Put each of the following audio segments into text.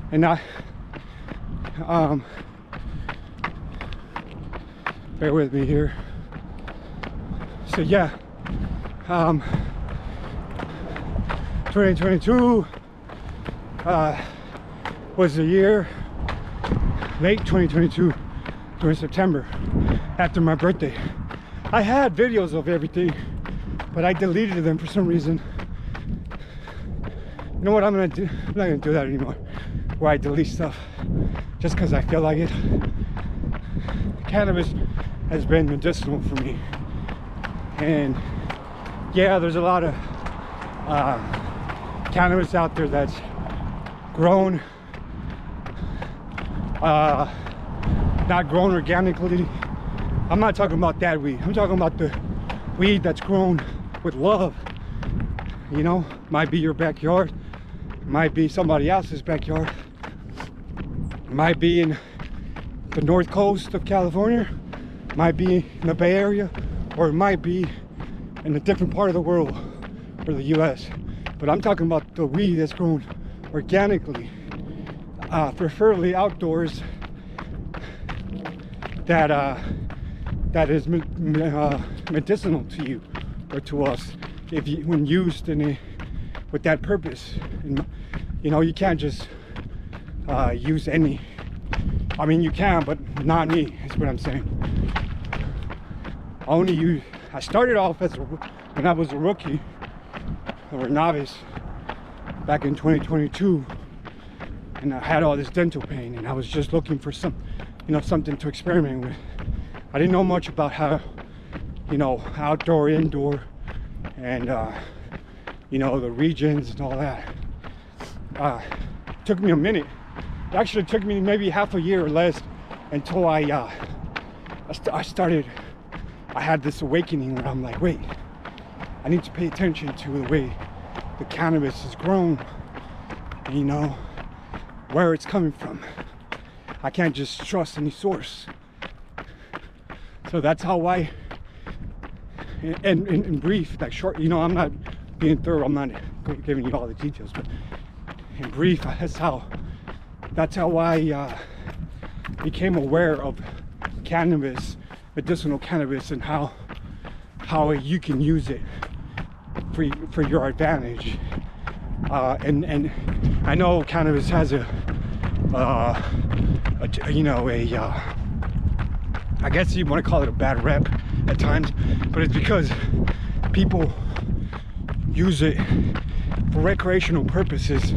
And bear with me here. So yeah, 2022 was the year, late 2022, during September, after my birthday. I had videos of everything, but I deleted them for some reason. You know what I'm gonna do? I'm not gonna do that anymore, where I delete stuff just because I feel like it. Cannabis has been medicinal for me, and yeah, there's a lot of cannabis out there that's grown, not grown organically. I'm not talking about that weed. I'm talking about the weed that's grown with love. You know, might be your backyard, might be somebody else's backyard, might be in the north coast of California, might be in the Bay Area, or it might be in a different part of the world or the US. But I'm talking about the weed that's grown organically, preferably outdoors, that is medicinal to you or to us, when used with that purpose. And, you know, you can't just use any. I mean, you can, but not me, is what I'm saying. I started off when I was a rookie or a novice back in 2022, and I had all this dental pain, and I was just looking for something to experiment with. I didn't know much about how, outdoor, indoor, and the regions and all that. Took me a minute. It actually took me maybe half a year or less until I had this awakening where I'm like, wait, I need to pay attention to the way the cannabis is grown, where it's coming from. I can't just trust any source. So that's how and in brief, like short, I'm not being thorough, I'm not giving you all the details, but in brief, that's how I became aware of cannabis, medicinal cannabis, and how you can use it for your advantage. And I know cannabis has I guess you want to call it a bad rep at times, but it's because people use it for recreational purposes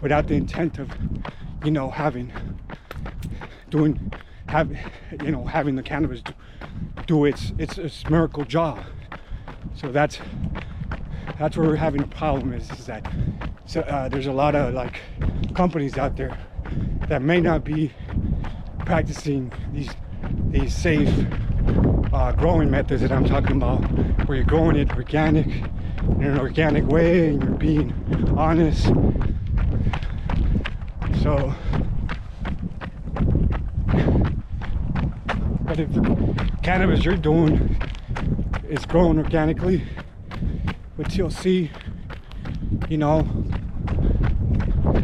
without the intent of having the cannabis do its miracle job. So that's where we're having a problem, is that there's a lot of companies out there that may not be practicing these safe growing methods that I'm talking about, where you're growing it organic, in an organic way, and you're being honest. So, but if the cannabis you're doing is grown organically with TLC,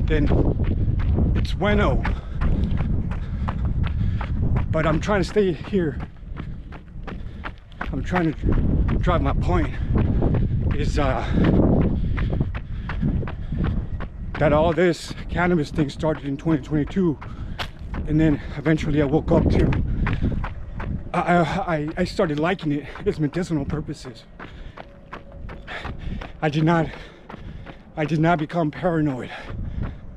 then it's bueno. But I'm trying to stay here. I'm trying to drive my point is that all this cannabis thing started in 2022, and then eventually I woke up to I started liking it. Its medicinal purposes. I did not become paranoid.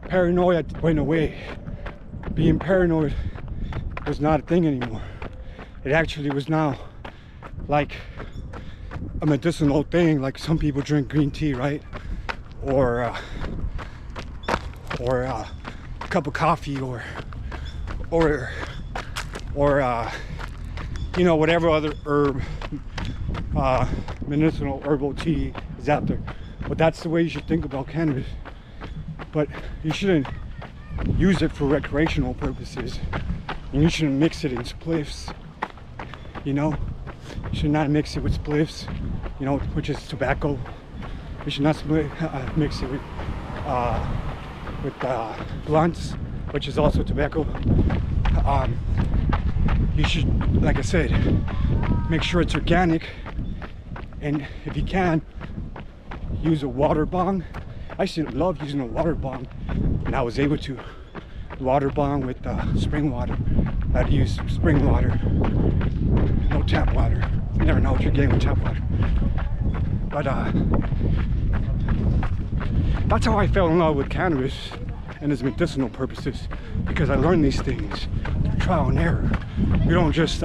Paranoia went away. Being paranoid was not a thing anymore. It actually was now like a medicinal thing. Like some people drink green tea, right? Or a cup of coffee, or whatever other herb, medicinal herbal tea is out there. But that's the way you should think about cannabis. But you shouldn't use it for recreational purposes, and you shouldn't mix it in spliffs. You should not mix it with spliffs, which is tobacco. You should not mix it with blunts, which is also tobacco. You should, like I said, make sure it's organic, and if you can, use a water bong. I used to love using a water bong, and I was able to water bong with spring water. I'd use spring water, no tap water. You never know what you're getting with tap water. But that's how I fell in love with cannabis and its medicinal purposes, because I learned these things through trial and error. You don't just,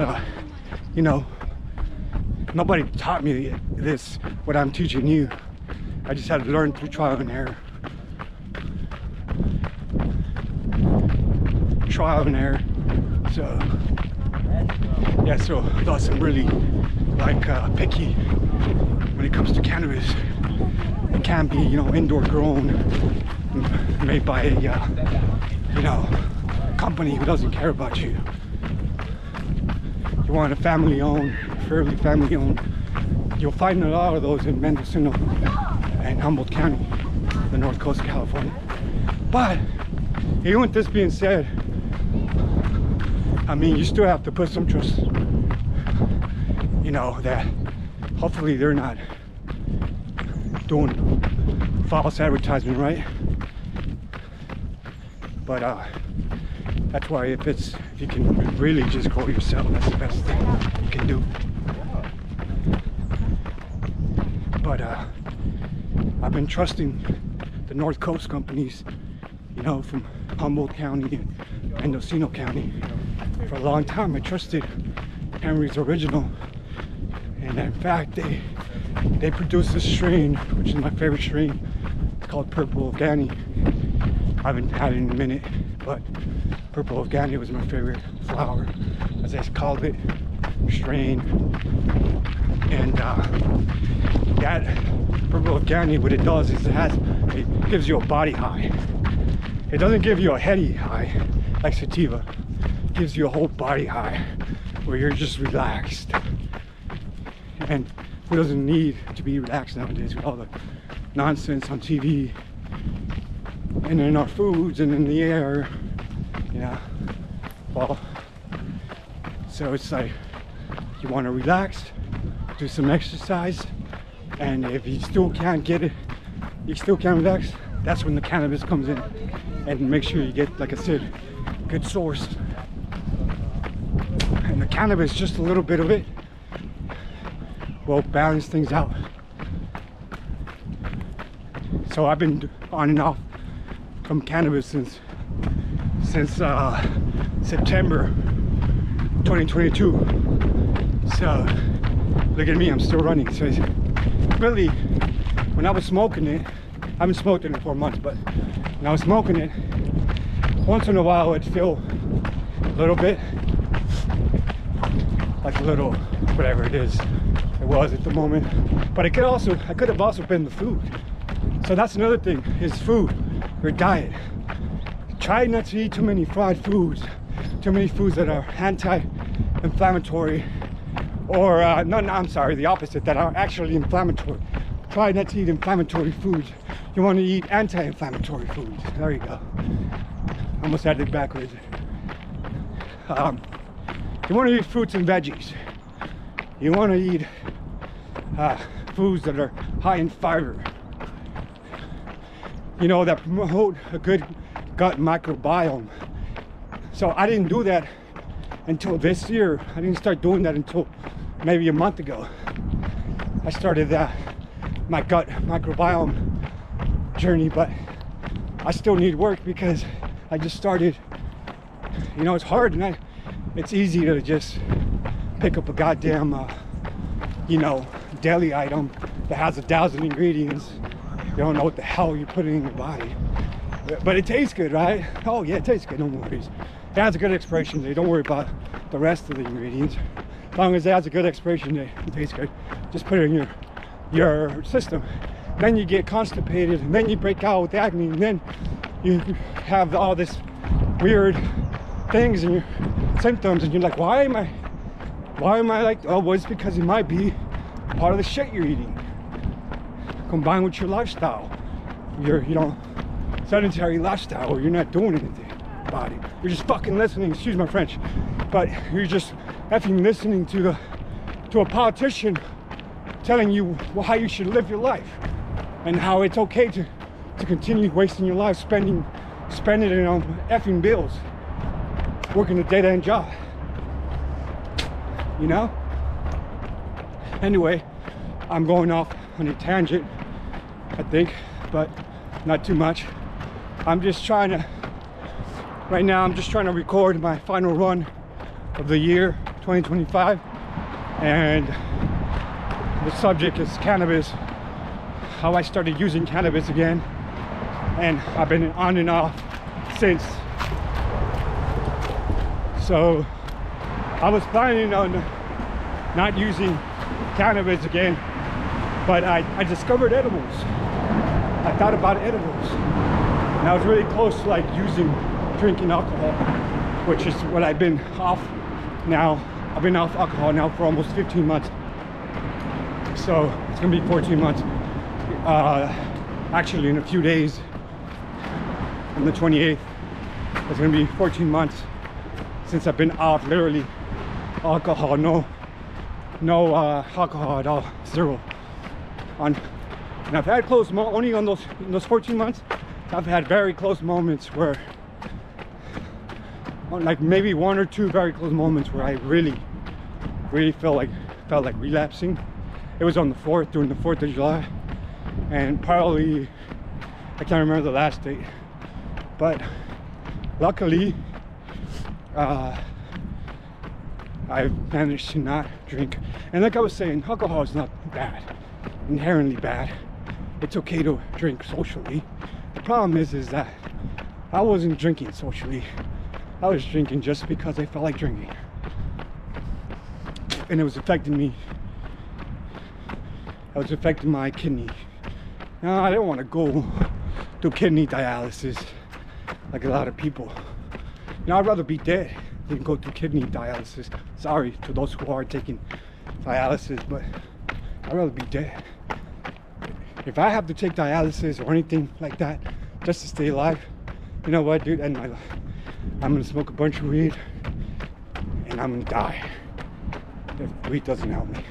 you know, nobody taught me this, what I'm teaching you. I just had to learn through trial and error. Trial and error. So, yeah, so thus I'm really like picky when it comes to cannabis. It can't be, you know, indoor grown, made by a, you know, company who doesn't care about you. You want a family owned, fairly family owned. You'll find a lot of those in Medicinal and Humboldt County, the north coast of California. But even with this being said, I mean, you still have to put some trust, you know, that hopefully they're not doing false advertisement, right? But that's why if you can really just grow yourself, that's the best thing you can do. But I've been trusting the North Coast companies, you know, from Humboldt County and Mendocino County for a long time. I trusted Henry's Original, and in fact they produce this strain, which is my favorite strain. It's called Purple Afghani. I haven't had it in a minute, but Purple Afghani was my favorite flower, as I called it, strain. And that Purple Afghani, what it does is it gives you a body high. It doesn't give you a heady high like sativa. It gives you a whole body high where you're just relaxed. And who doesn't need to be relaxed nowadays with all the nonsense on TV and in our foods and in the air, you know? Well, so it's like you want to relax, do some exercise, and if you still can't get it, you still can't relax, that's when the cannabis comes in. And make sure you get, like I said, good source. And the cannabis, just a little bit of it, will balance things out. So I've been on and off from cannabis since September 2022. So look at me, I'm still running. So it's really, when I was smoking it, I haven't smoked it in 4 months, but when I was smoking it, once in a while it'd feel a little bit like a little, whatever it is, it was at the moment. But it could have also been the food. So that's another thing, is food, your diet. Try not to eat too many fried foods, too many foods that are anti-inflammatory, or I'm sorry, the opposite, that are actually inflammatory. Try not to eat inflammatory foods. You want to eat anti-inflammatory foods. There you go. Almost had it backwards. You want to eat fruits and veggies. You want to eat foods that are high in fiber. You know, that promote a good gut microbiome. So I didn't do that until this year. I didn't start doing that until maybe a month ago. I started my gut microbiome journey, but I still need work because I just started. You know, it's hard, and it's easy to just pick up a goddamn you know, deli item that has 1,000 ingredients. You don't know what the hell you're putting in your body, but it tastes good, right? Oh yeah, it tastes good, no worries. It has a good expiration date. Don't worry about the rest of the ingredients. As long as it has a good expiration date, it tastes good. Just put it in your system. Then you get constipated, and then you break out with acne, and then you have all this weird things and your symptoms, and you're like, why am I like, oh, well, it's because it might be part of the shit you're eating combined with your lifestyle. You know, sedentary lifestyle where you're not doing anything about it. You're just fucking listening, excuse my French, but you're just effing listening to a politician telling you how you should live your life and how it's okay to continue wasting your life spending it on effing bills, working a dead-end job, you know? Anyway, I'm going off on a tangent, I think, but not too much. Right now I'm just trying to record my final run of the year 2025, and the subject is cannabis, how I started using cannabis again, and I've been on and off since. So I was planning on not using cannabis again, but I discovered edibles. I thought about edibles, and I was really close to like drinking alcohol, which is what I've been off now. I've been off alcohol now for almost 15 months. So it's gonna be 14 months. Actually, in a few days, on the 28th, it's gonna be 14 months since I've been off literally alcohol, no alcohol at all, zero. And I've had only on those 14 months, I've had very close moments where, like maybe one or two very close moments where I really felt like relapsing. It was on the 4th, during the 4th of July, and probably, I can't remember the last date, but luckily, I managed to not drink. And like I was saying, alcohol is not bad, inherently bad. It's okay to drink socially. The problem is that I wasn't drinking socially. I was drinking just because I felt like drinking. And it was affecting me. It was affecting my kidney. Now, I didn't want to go to kidney dialysis like a lot of people. You know, I'd rather be dead than go through kidney dialysis. Sorry to those who are taking dialysis, but I'd rather be dead. If I have to take dialysis or anything like that just to stay alive, you know what, dude, end my life. I'm gonna smoke a bunch of weed and I'm gonna die if weed doesn't help me,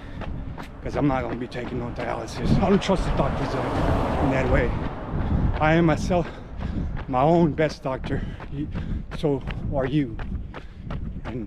because I'm not gonna be taking no dialysis. I don't trust the doctors in that way. I am myself my own best doctor, so are you. And